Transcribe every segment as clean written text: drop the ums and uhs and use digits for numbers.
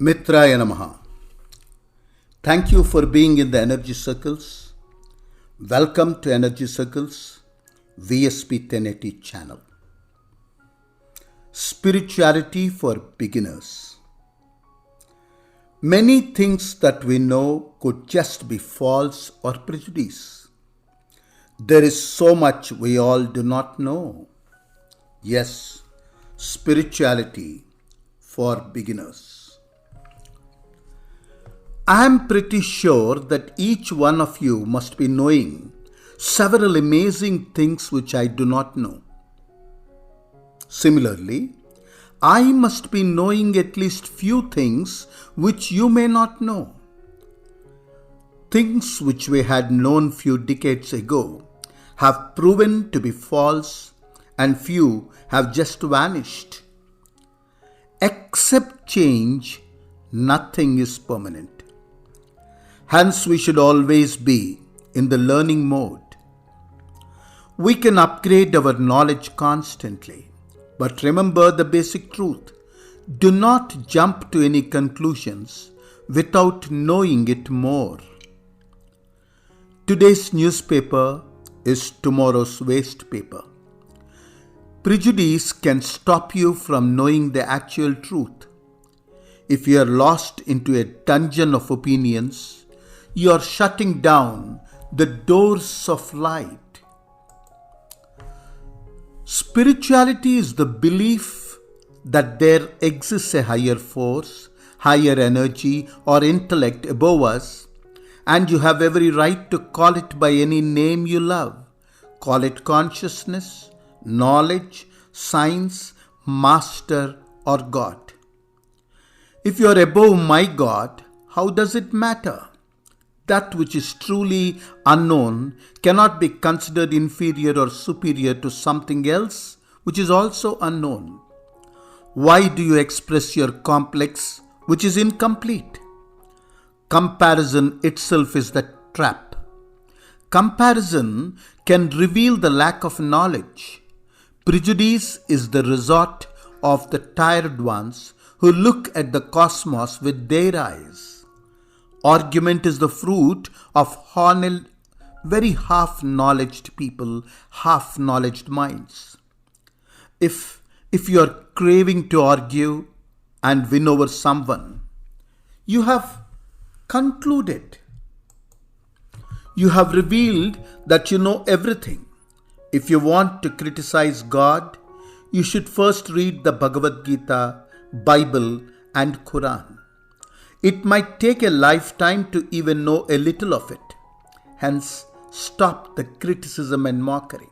Mitraaya namaha. Thank you for being in the energy circles. Welcome to Energy Circles VSPTenneti channel. Spirituality for beginners. Many things that we know could just be false or prejudice. There is so much we all do not know. Yes, spirituality for beginners. I am pretty sure that each one of you must be knowing several amazing things which I do not know. Similarly, I must be knowing at least few things which you may not know. Things which we had known few decades ago have proven to be false, and few have just vanished. Except change, nothing is permanent. Hence, we should always be in the learning mode. We can upgrade our knowledge constantly, but remember the basic truth. Do not jump to any conclusions without knowing it more. Today's newspaper is tomorrow's waste paper. Prejudice can stop you from knowing the actual truth. If you are lost into a dungeon of opinions, you are shutting down the doors of light. Spirituality is the belief that there exists a higher force, higher energy or intellect above us, and you have every right to call it by any name you love. Call it consciousness, knowledge, science, master or God. If you are above my God, how does it matter? That which is truly unknown cannot be considered inferior or superior to something else which is also unknown. Why do you express your complex which is incomplete? Comparison itself is the trap. Comparison can reveal the lack of knowledge. Prejudice is the resort of the tired ones who look at the cosmos with their eyes. Argument is the fruit of very half-knowledged people, half-knowledged minds. If you are craving to argue and win over someone, you have concluded. You have revealed that you know everything. If you want to criticize God, you should first read the Bhagavad Gita, Bible and Quran. It might take a lifetime to even know a little of it. Hence, stop the criticism and mockery.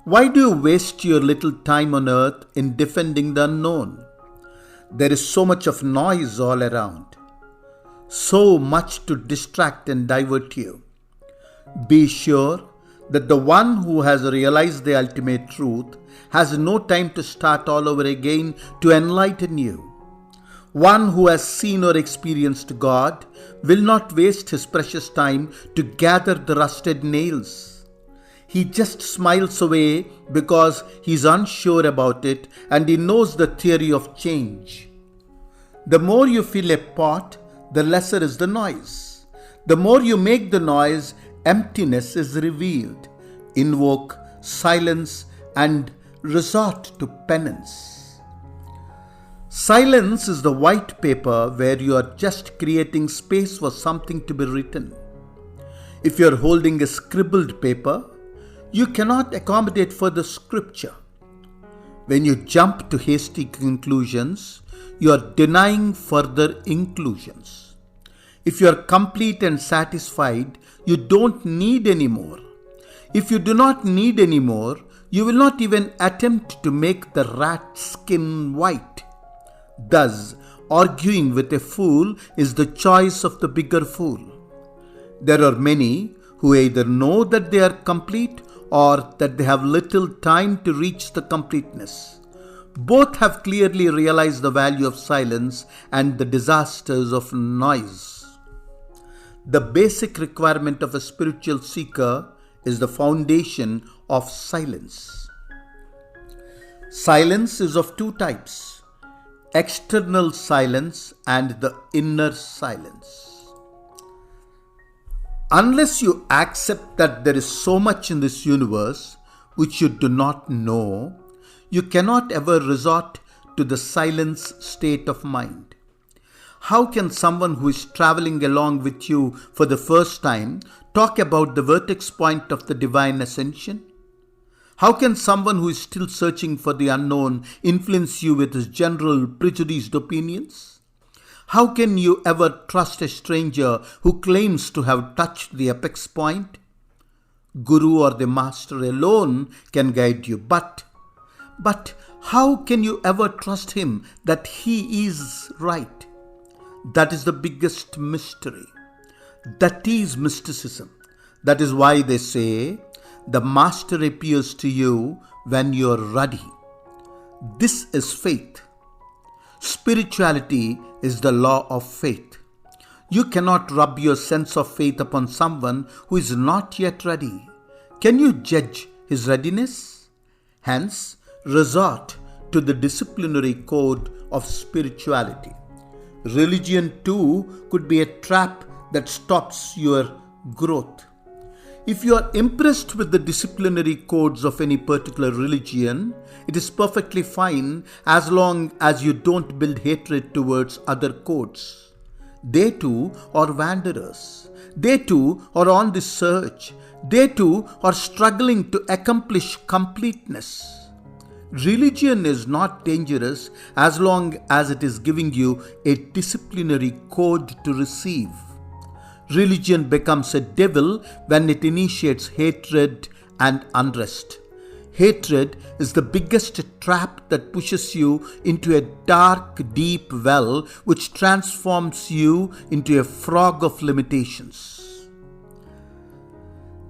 Why do you waste your little time on earth in defending the unknown? There is so much of noise all around. So much to distract and divert you. Be sure that the one who has realized the ultimate truth has no time to start all over again to enlighten you. One who has seen or experienced God will not waste his precious time to gather the rusted nails. He just smiles away because he is unsure about it and he knows the theory of change. The more you fill a pot, the lesser is the noise. The more you make the noise, emptiness is revealed. Invoke silence and resort to penance. Silence is the white paper where you are just creating space for something to be written. If you are holding a scribbled paper, you cannot accommodate further scripture. When you jump to hasty conclusions, you are denying further inclusions. If you are complete and satisfied, you don't need any more. If you do not need any more, you will not even attempt to make the rat skin white. Thus, arguing with a fool is the choice of the bigger fool. There are many who either know that they are complete or that they have little time to reach the completeness. Both have clearly realized the value of silence and the disasters of noise. The basic requirement of a spiritual seeker is the foundation of silence. Silence is of two types: external silence and the inner silence. Unless you accept that there is so much in this universe which you do not know, you cannot ever resort to the silence state of mind. How can someone who is traveling along with you for the first time talk about the vertex point of the divine ascension? How can someone who is still searching for the unknown influence you with his general prejudiced opinions? How can you ever trust a stranger who claims to have touched the apex point? Guru or the master alone can guide you, but how can you ever trust him that he is right? That is the biggest mystery. That is mysticism. That is why they say, the master appears to you when you are ready. This is faith. Spirituality is the law of faith. You cannot rub your sense of faith upon someone who is not yet ready. Can you judge his readiness? Hence, resort to the disciplinary code of spirituality. Religion too could be a trap that stops your growth. If you are impressed with the disciplinary codes of any particular religion, it is perfectly fine as long as you don't build hatred towards other codes. They too are wanderers. They too are on the search. They too are struggling to accomplish completeness. Religion is not dangerous as long as it is giving you a disciplinary code to receive. Religion becomes a devil when it initiates hatred and unrest. Hatred is the biggest trap that pushes you into a dark, deep well which transforms you into a frog of limitations.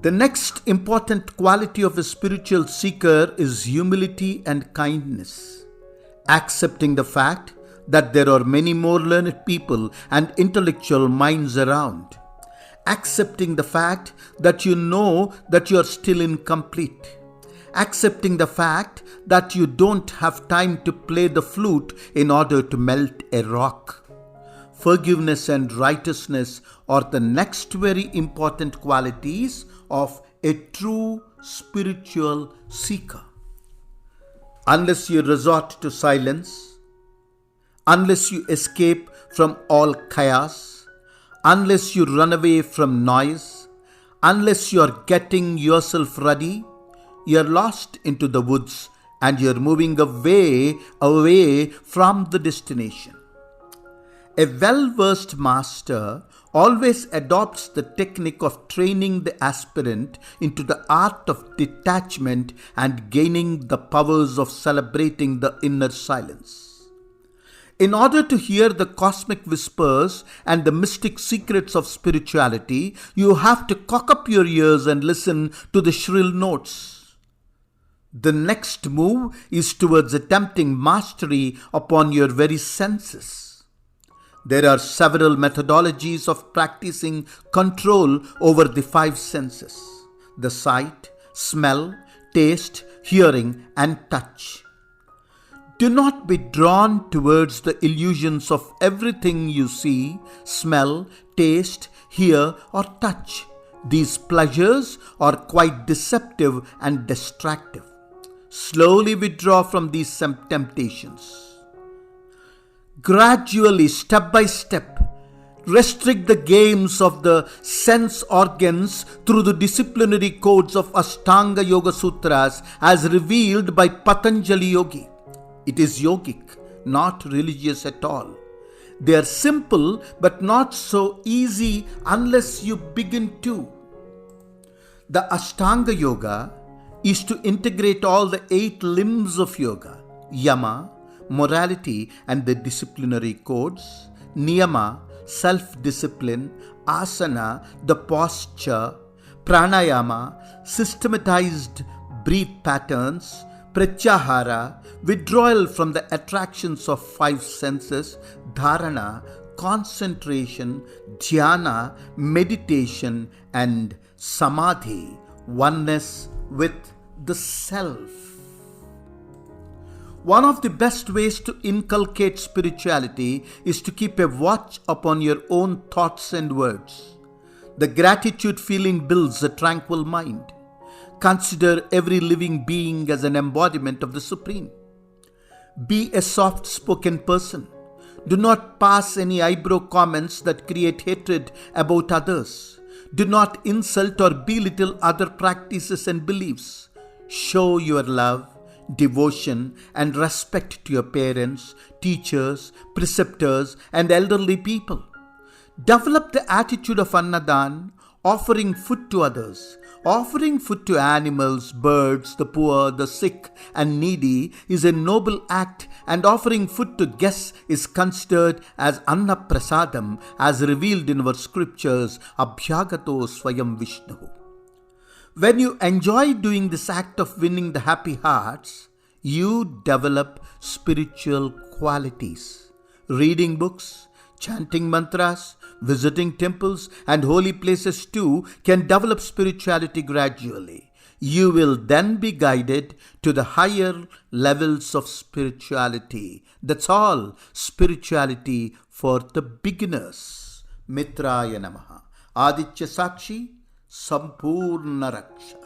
The next important quality of a spiritual seeker is humility and kindness. Accepting the fact that there are many more learned people and intellectual minds around. Accepting the fact that you know that you are still incomplete. Accepting the fact that you don't have time to play the flute in order to melt a rock. Forgiveness and righteousness are the next very important qualities of a true spiritual seeker. Unless you resort to silence, unless you escape from all chaos, unless you run away from noise, unless you are getting yourself ready, you are lost into the woods and you are moving away from the destination. A well-versed master always adopts the technique of training the aspirant into the art of detachment and gaining the powers of celebrating the inner silence. In order to hear the cosmic whispers and the mystic secrets of spirituality, you have to cock up your ears and listen to the shrill notes. The next move is towards attempting mastery upon your very senses. There are several methodologies of practicing control over the five senses: the sight, smell, taste, hearing, and touch. Do not be drawn towards the illusions of everything you see, smell, taste, hear, or touch. These pleasures are quite deceptive and distractive. Slowly withdraw from these temptations. Gradually, step by step, restrict the games of the sense organs through the disciplinary codes of Ashtanga Yoga Sutras as revealed by Patanjali Yogi. It is yogic, not religious at all. They are simple but not so easy unless you begin to. The Ashtanga Yoga is to integrate all the 8 limbs of yoga: yama, morality and the disciplinary codes; niyama, self-discipline; asana, the posture; pranayama, systematized breath patterns; pratyahara, withdrawal from the attractions of 5 senses; dharana, concentration; dhyana, meditation; and samadhi, oneness with the self. One of the best ways to inculcate spirituality is to keep a watch upon your own thoughts and words. The gratitude feeling builds a tranquil mind. Consider every living being as an embodiment of the Supreme. Be a soft-spoken person. Do not pass any eyebrow comments that create hatred about others. Do not insult or belittle other practices and beliefs. Show your love, devotion, and respect to your parents, teachers, preceptors, and elderly people. Develop the attitude of Annadan, offering food to others. Offering food to animals, birds, the poor, the sick, and needy is a noble act, and offering food to guests is considered as Anna Prasadam, as revealed in our scriptures, Abhyagato Swayam Vishnu. When you enjoy doing this act of winning the happy hearts, you develop spiritual qualities. Reading books, chanting mantras, visiting temples and holy places too can develop spirituality gradually. You will then be guided to the higher levels of spirituality. That's all spirituality for the beginners. Mitraaya namaha. Aditya Sakshi Sampurna Raksha.